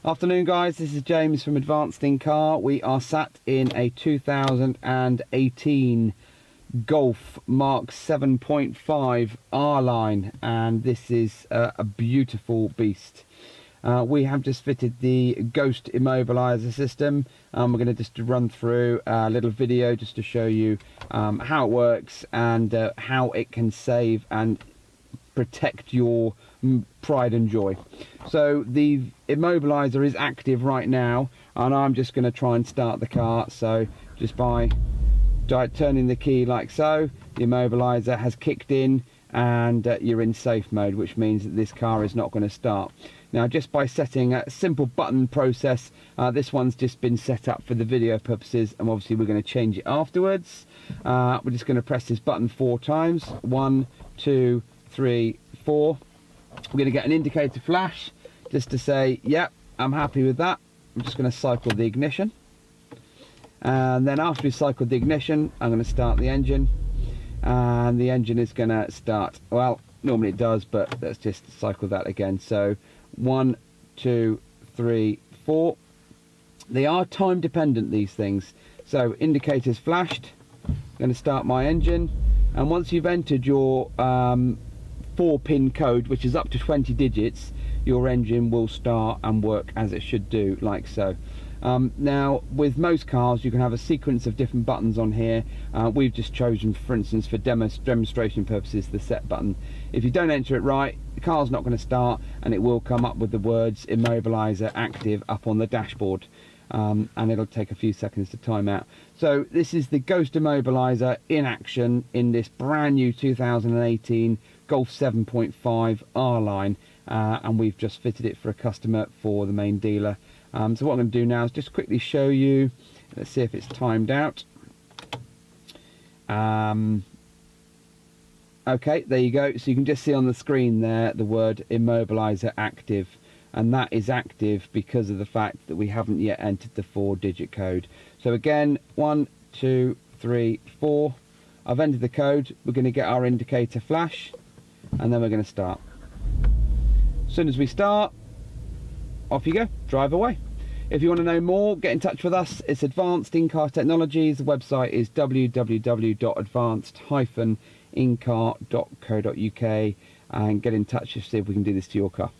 Afternoon guys, this is James from Advanced in Car. We are sat in a 2018 Golf Mark 7.5 R-Line, and this is a beautiful beast. We have just fitted the Ghost Immobiliser system. We're going to just run through a little video just to show you how it works and how it can save and protect your pride and joy. So the immobiliser is active right now, and I'm just going to try and start the car. So just by turning the key like so, the immobiliser has kicked in, and you're in safe mode, which means that this car is not going to start. Now, just by setting a simple button process, this one's just been set up for the video purposes, and obviously we're going to change it afterwards. We're just going to press this button 4 times. 1, 2, 3, 4. We're going to get an indicator flash just to say, yep, I'm happy with that. I'm just going to cycle the ignition, and then after we've cycled the ignition, I'm going to start the engine, and the engine is going to start. Well, normally it does, but let's just cycle that again. So 1, 2, 3, 4. They are time dependent, these things. So indicators flashed. I'm going to start my engine, and once you've entered your 4-pin code, which is up to 20 digits, your engine will start and work as it should do, like so. Now, with most cars, you can have a sequence of different buttons on here. We've just chosen, for instance, for demonstration purposes, the set button. If you don't enter it right, the car's not going to start, and it will come up with the words Immobiliser active up on the dashboard. And it'll take a few seconds to time out. So this is the Ghost Immobiliser in action in this brand new 2018 Golf 7.5 R-Line, and we've just fitted it for a customer for the main dealer. So what I'm going to do now is just quickly show you. Let's see if it's timed out. Okay, there you go. So you can just see on the screen there the word Immobiliser active, and that is active because of the fact that we haven't yet entered the 4-digit code. So again, 1, 2, 3, 4. I've entered the code. We're going to get our indicator flash, and then we're going to start. As soon as we start, off you go, drive away. If you want to know more, get in touch with us. It's Advanced In-Car Technologies. The website is www.advanced-incar.co.uk, and get in touch to see if we can do this to your car.